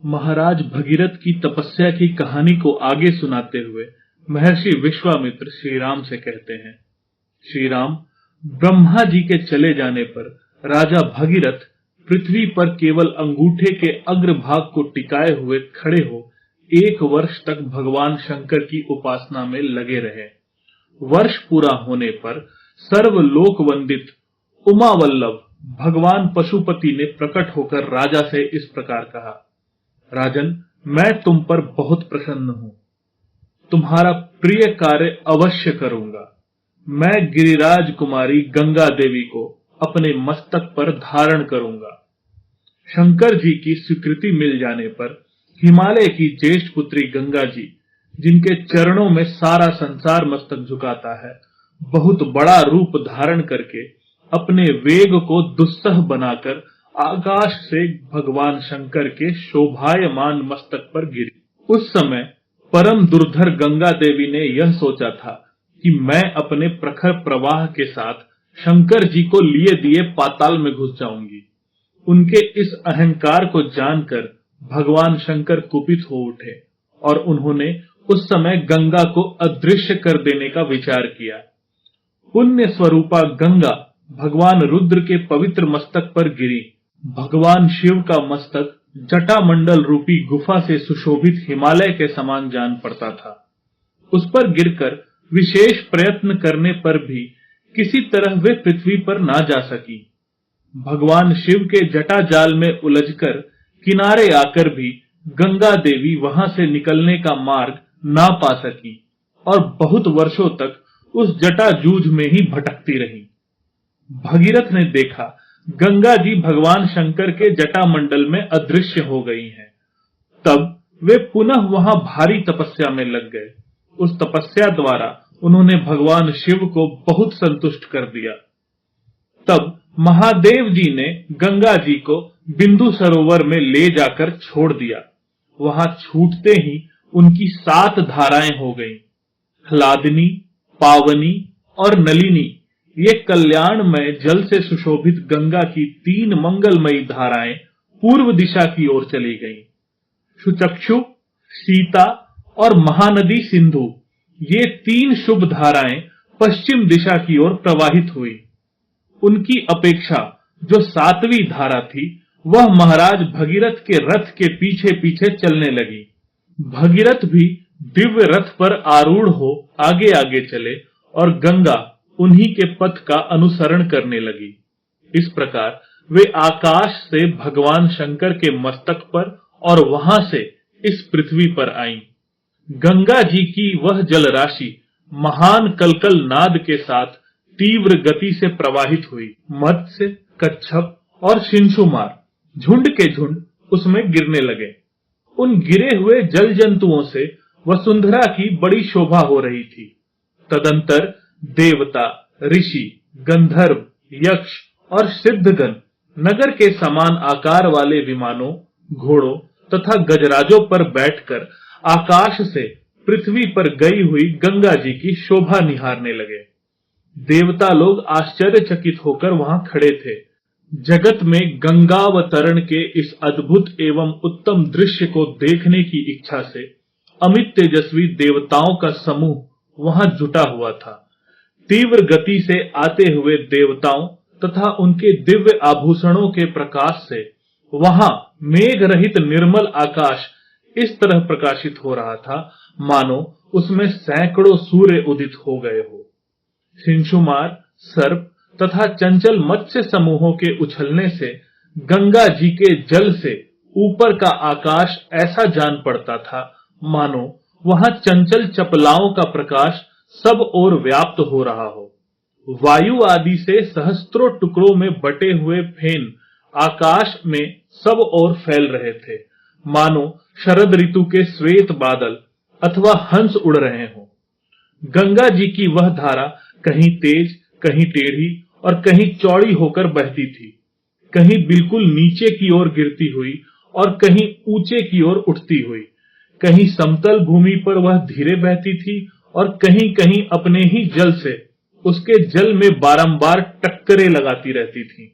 महाराज भगीरथ की तपस्या की कहानी को आगे सुनाते हुए महर्षि विश्वामित्र श्री राम से कहते हैं, श्री राम, ब्रह्मा जी के चले जाने पर राजा भगीरथ पृथ्वी पर केवल अंगूठे के अग्रभाग को टिकाए हुए खड़े हो 1 वर्ष तक भगवान शंकर की उपासना में लगे रहे। वर्ष पूरा होने पर सर्वलोक वंदित उमावल्लभ भगवान पशुपति ने प्रकट होकर राजा से इस प्रकार कहा, राजन, मैं तुम पर बहुत प्रसन्न हूं। तुम्हारा प्रिय कार्य अवश्य करूंगा। मैं गिरिराज कुमारी गंगा देवी को अपने मस्तक पर धारण करूंगा। शंकर जी की स्वीकृति मिल जाने पर हिमालय की ज्येष्ठ पुत्री गंगा जी, जिनके चरणों में सारा संसार मस्तक झुकाता है, बहुत बड़ा रूप धारण करके अपने वेग को दुस्सह बनाकर आकाश से भगवान शंकर के शोभायमान मस्तक पर गिरी। उस समय परम दुर्धर गंगा देवी ने यह सोचा था कि मैं अपने प्रखर प्रवाह के साथ शंकर जी को लिए दिए पाताल में घुस जाऊंगी। उनके इस अहंकार को जानकर भगवान शंकर कुपित हो उठे और उन्होंने उस समय गंगा को अदृश्य कर देने का विचार किया। पुण्य स्वरूपा गंगा भगवान रुद्र के पवित्र मस्तक पर गिरी। भगवान शिव का मस्तक जटामंडल रूपी गुफा से सुशोभित हिमालय के समान जान पड़ता था। उस पर गिरकर विशेष प्रयत्न करने पर भी किसी तरह वे पृथ्वी पर ना जा सकी। भगवान शिव के जटा जाल में उलझकर किनारे आकर भी गंगा देवी वहां से निकलने का मार्ग ना पा सकी और बहुत वर्षों तक उस जटा जूझ में ही भटकती रही। भगीरथ ने देखा गंगा जी भगवान शंकर के जटा मंडल में अदृश्य हो गई हैं। तब वे पुनः वहां भारी तपस्या में लग गए। उस तपस्या द्वारा उन्होंने भगवान शिव को बहुत संतुष्ट कर दिया। तब महादेव जी ने गंगा जी को बिंदु सरोवर में ले जाकर छोड़ दिया। वहां छूटते ही उनकी 7 धाराएं हो गईं। ह्लादिनी, पावनी और नलिनी, ये कल्याणमय जल से सुशोभित गंगा की 3 मंगलमयी धाराएं पूर्व दिशा की ओर चली गईं। सुचक्षु, सीता और महानदी सिंधु, ये 3 शुभ धाराएं पश्चिम दिशा की ओर प्रवाहित हुई। उनकी अपेक्षा जो 7वीं धारा थी, वह महाराज भगीरथ के रथ के पीछे पीछे चलने लगी। भगीरथ भी दिव्य रथ पर आरूढ़ हो आगे आगे चले और गंगा उन्हीं के पथ का अनुसरण करने लगी। इस प्रकार वे आकाश से भगवान शंकर के मस्तक पर और वहां से इस पृथ्वी पर आईं। गंगा जी की वह जल राशि महान कलकल नाद के साथ तीव्र गति से प्रवाहित हुई। मत्स्य, कच्छप और शिंशुमार झुंड के झुंड उसमें गिरने लगे। उन गिरे हुए जल जंतुओं से वसुंधरा की बड़ी शोभा हो रही थी। तदंतर देवता, ऋषि, गंधर्व, यक्ष और सिद्धगण नगर के समान आकार वाले विमानों, घोड़ों तथा गजराजों पर बैठकर आकाश से पृथ्वी पर गई हुई गंगा जी की शोभा निहारने लगे। देवता लोग आश्चर्यचकित होकर वहां खड़े थे। जगत में गंगावतरण के इस अद्भुत एवं उत्तम दृश्य को देखने की इच्छा से अमित तेजस्वी देवताओं का समूह वहां जुटा हुआ था। तीव्र गति से आते हुए देवताओं तथा उनके दिव्य आभूषणों के प्रकाश से वहां मेघ रहित निर्मल आकाश इस तरह प्रकाशित हो रहा था मानो उसमें सैकड़ों सूर्य उदित हो गए हो। शिंशुमार, सर्प तथा चंचल मत्स्य समूहों के उछलने से गंगा जी के जल से ऊपर का आकाश ऐसा जान पड़ता था मानो वहां चंचल चपलाओं का प्रकाश सब ओर व्याप्त हो रहा हो। वायु आदि से सहस्त्रों टुकड़ों में बटे हुए फेन आकाश में सब ओर फैल रहे थे, मानो शरद ऋतु के श्वेत बादल अथवा हंस उड़ रहे हों। गंगा जी की वह धारा कहीं तेज, कहीं टेढ़ी और कहीं चौड़ी होकर बहती थी। कहीं बिल्कुल नीचे की ओर गिरती हुई और कहीं ऊंचे की ओर उठती हुई। कहीं समतल भूमि पर वह धीरे बहती थी और कहीं कहीं अपने ही जल से उसके जल में बारंबार टक्करें लगाती रहती थी।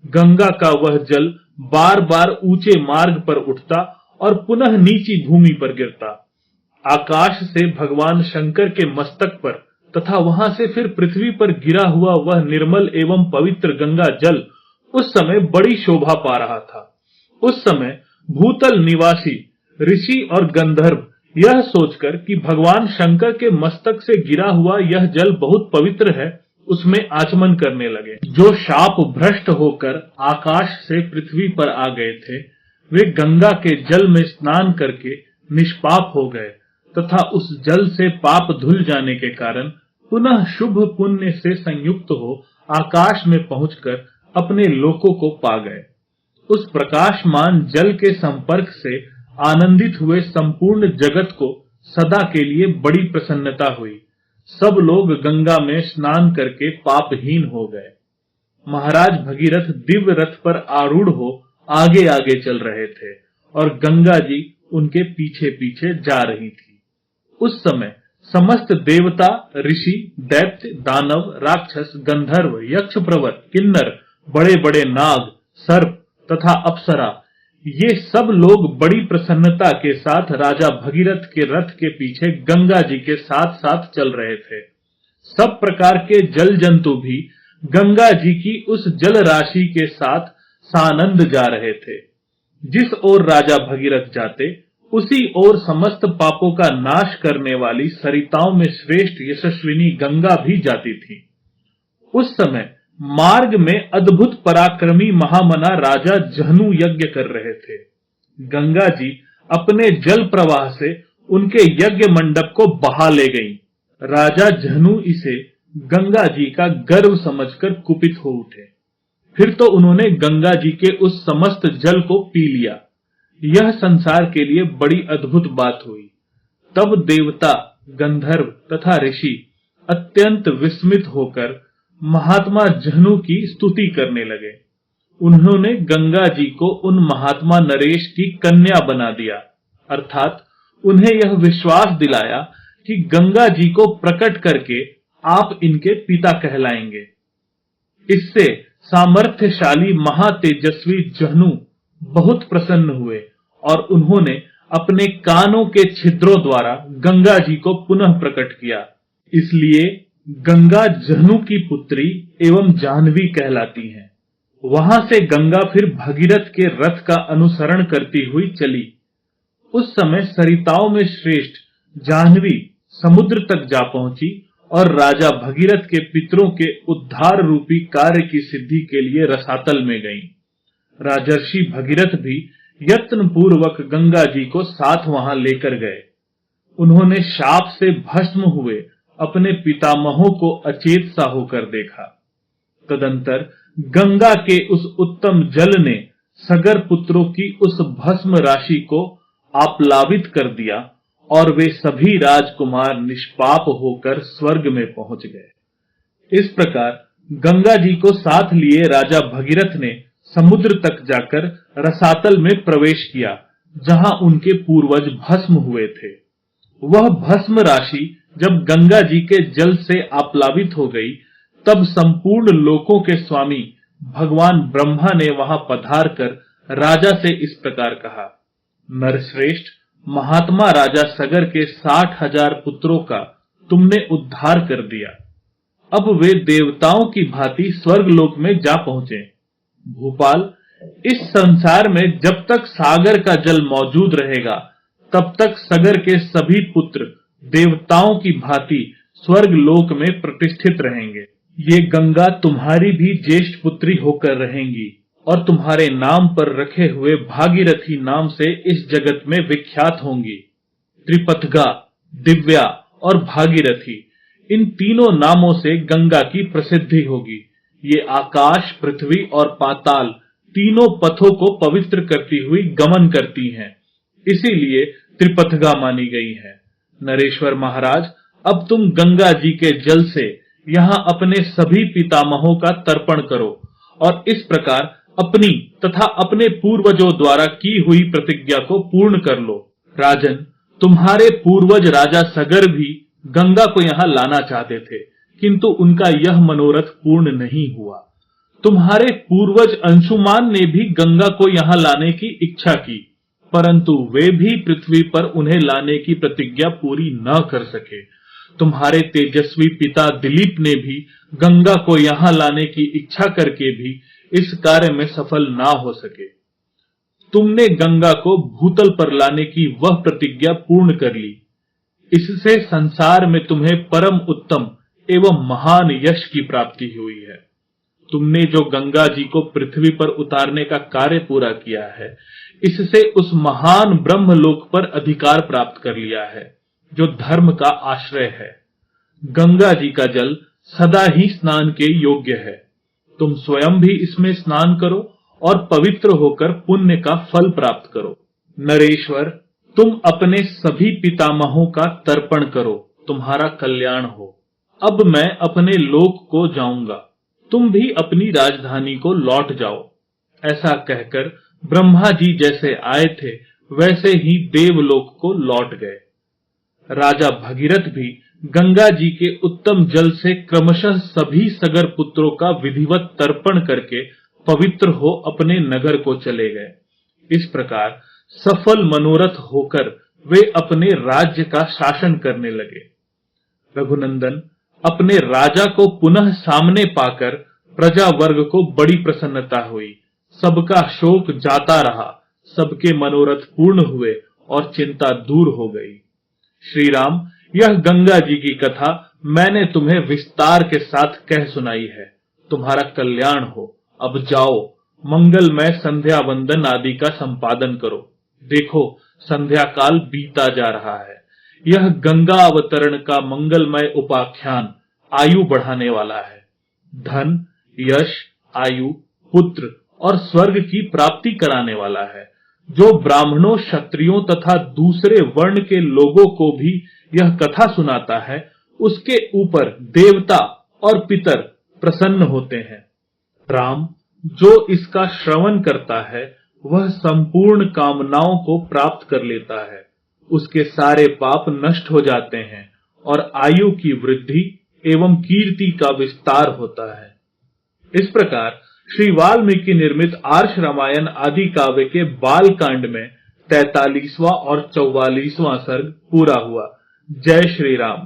गंगा का वह जल बार बार ऊंचे मार्ग पर उठता और पुनः नीची भूमि पर गिरता। आकाश से भगवान शंकर के मस्तक पर तथा वहां से फिर पृथ्वी पर गिरा हुआ वह निर्मल एवं पवित्र गंगा जल उस समय बड़ी शोभा पा रहा था। उस समय भूतल निवासी ऋषि और गंधर्व यह सोचकर कि भगवान शंकर के मस्तक से गिरा हुआ यह जल बहुत पवित्र है, उसमें आचमन करने लगे। जो शाप भ्रष्ट होकर आकाश से पृथ्वी पर आ गए थे, वे गंगा के जल में स्नान करके निष्पाप हो गए तथा उस जल से पाप धुल जाने के कारण पुनः शुभ पुण्य से संयुक्त हो आकाश में पहुंचकर अपने लोकों को पा गए। उस प्रकाशमान जल के संपर्क से आनंदित हुए संपूर्ण जगत को सदा के लिए बड़ी प्रसन्नता हुई। सब लोग गंगा में स्नान करके पापहीन हो गए। महाराज भगीरथ दिव्य रथ पर आरूढ़ हो आगे आगे चल रहे थे और गंगा जी उनके पीछे पीछे जा रही थी। उस समय समस्त देवता, ऋषि, दैत्य, दानव, राक्षस, गंधर्व, यक्ष प्रवर, किन्नर, बड़े बड़े नाग, सर्प तथा अप्सरा, ये सब लोग बड़ी प्रसन्नता के साथ राजा भगीरथ के रथ के पीछे गंगा जी के साथ साथ चल रहे थे। सब प्रकार के जल जंतु भी गंगा जी की उस जल राशि के साथ सानंद जा रहे थे। जिस ओर राजा भगीरथ जाते, उसी ओर समस्त पापों का नाश करने वाली सरिताओं में श्रेष्ठ यशस्विनी गंगा भी जाती थी। उस समय मार्ग में अद्भुत पराक्रमी महामना राजा जहनु यज्ञ कर रहे थे। गंगा जी अपने जल प्रवाह से उनके यज्ञ मंडप को बहा ले गईं। राजा जहनु इसे गंगा जी का गर्व समझकर कुपित हो उठे। फिर तो उन्होंने गंगा जी के उस समस्त जल को पी लिया। यह संसार के लिए बड़ी अद्भुत बात हुई। तब देवता, गंधर्व तथा ऋषि अत्यंत विस्मित होकर महात्मा जहनु की स्तुति करने लगे। उन्होंने गंगा जी को उन महात्मा नरेश की कन्या बना दिया, अर्थात उन्हें यह विश्वास दिलाया कि गंगा जी को प्रकट करके आप इनके पिता कहलाएंगे। इससे सामर्थ्यशाली महातेजस्वी जहनु बहुत प्रसन्न हुए और उन्होंने अपने कानों के छिद्रों द्वारा गंगा जी को पुनः प्रकट किया। इसलिए गंगा जहनु की पुत्री एवं जाह्नवी कहलाती हैं। वहां से गंगा फिर भगीरथ के रथ का अनुसरण करती हुई चली। उस समय सरिताओं में श्रेष्ठ जाह्नवी समुद्र तक जा पहुंची और राजा भगीरथ के पितरों के उद्धार रूपी कार्य की सिद्धि के लिए रसातल में गईं। राजर्षि भगीरथ भी यत्न पूर्वक गंगा जी को साथ वहां लेकर गए। उन्होंने शाप से भस्म हुए अपने पितामहों को अचेत सा होकर देखा। तदंतर गंगा के उस उत्तम जल ने सगर पुत्रों की उस भस्म राशि को आप्लावित कर दिया और वे सभी राजकुमार निष्पाप होकर स्वर्ग में पहुंच गए। इस प्रकार गंगा जी को साथ लिए राजा भगीरथ ने समुद्र तक जाकर रसातल में प्रवेश किया, जहां उनके पूर्वज भस्म हुए थे। वह भस्म राशि जब गंगा जी के जल से आप्लावित हो गई, तब संपूर्ण लोकों के स्वामी भगवान ब्रह्मा ने वहां पधार कर राजा से इस प्रकार कहा, नरश्रेष्ठ, महात्मा राजा सगर के 60,000 पुत्रों का तुमने उद्धार कर दिया। अब वे देवताओं की भांति स्वर्गलोक में जा पहुंचे। भूपाल, इस संसार में जब तक सागर का जल मौजूद रहेगा, तब तक सगर के सभी पुत्र देवताओं की भांति स्वर्गलोक में प्रतिष्ठित रहेंगे। ये गंगा तुम्हारी भी ज्येष्ठ पुत्री होकर रहेंगी और तुम्हारे नाम पर रखे हुए भागीरथी नाम से इस जगत में विख्यात होंगी। त्रिपथगा, दिव्या और भागीरथी, इन तीनों नामों से गंगा की प्रसिद्धि होगी। ये आकाश, पृथ्वी और पाताल तीनों पथों को पवित्र करती हुई गमन करती हैं, इसीलिए त्रिपथगा मानी गई है। नरेश्वर महाराज, अब तुम गंगा जी के जल से यहाँ अपने सभी पितामहों का तर्पण करो और इस प्रकार अपनी तथा अपने पूर्वजों द्वारा की हुई प्रतिज्ञा को पूर्ण कर लो। राजन, तुम्हारे पूर्वज राजा सगर भी गंगा को यहाँ लाना चाहते थे, किंतु उनका यह मनोरथ पूर्ण नहीं हुआ। तुम्हारे पूर्वज अंशुमान ने भी गंगा को यहाँ लाने की इच्छा की, परंतु वे भी पृथ्वी पर उन्हें लाने की प्रतिज्ञा पूरी न कर सके। तुम्हारे तेजस्वी पिता दिलीप ने भी गंगा को यहाँ लाने की इच्छा करके भी इस कार्य में सफल ना हो सके। तुमने गंगा को भूतल पर लाने की वह प्रतिज्ञा पूर्ण कर ली। इससे संसार में तुम्हें परम उत्तम एवं महान यश की प्राप्ति हुई है। तुमने जो गंगा जी को पृथ्वी पर उतारने का कार्य पूरा किया है, इससे उस महान ब्रह्मलोक पर अधिकार प्राप्त कर लिया है, जो धर्म का आश्रय है। गंगा जी का जल सदा ही स्नान के योग्य है। तुम स्वयं भी इसमें स्नान करो और पवित्र होकर पुण्य का फल प्राप्त करो। नरेश्वर, तुम अपने सभी पितामहों का तर्पण करो, तुम्हारा कल्याण हो। अब मैं अपने लोक को जाऊंगा, तुम भी अपनी राजधानी को लौट जाओ। ऐसा कहकर ब्रह्मा जी जैसे आए थे वैसे ही देवलोक को लौट गए। राजा भगीरथ भी गंगा जी के उत्तम जल से क्रमशः सभी सगर पुत्रों का विधिवत तर्पण करके पवित्र हो अपने नगर को चले गए। इस प्रकार सफल मनोरथ होकर वे अपने राज्य का शासन करने लगे। रघुनंदन, अपने राजा को पुनः सामने पाकर प्रजा वर्ग को बड़ी प्रसन्नता हुई। सबका शोक जाता रहा, सबके मनोरथ पूर्ण हुए और चिंता दूर हो गई। श्री राम, यह गंगा जी की कथा मैंने तुम्हें विस्तार के साथ कह सुनाई है। तुम्हारा कल्याण हो। अब जाओ, मंगलमय संध्या वंदन आदि का संपादन करो। देखो, संध्या काल बीता जा रहा है। यह गंगा अवतरण का मंगलमय उपाख्यान आयु बढ़ाने वाला है। धन, यश, आयु, पुत्र और स्वर्ग की प्राप्ति कराने वाला है। जो ब्राह्मणों, क्षत्रियों तथा दूसरे वर्ण के लोगों को भी यह कथा सुनाता है, उसके ऊपर देवता और पितर प्रसन्न होते हैं। राम, जो इसका श्रवण करता है वह संपूर्ण कामनाओं को प्राप्त कर लेता है। उसके सारे पाप नष्ट हो जाते हैं और आयु की वृद्धि एवं कीर्ति का विस्तार होता है। इस प्रकार श्री वाल्मीकि निर्मित आर्ष रामायण आदि काव्य के बाल कांड में 43वां और 44वां सर्ग पूरा हुआ। जय श्री राम।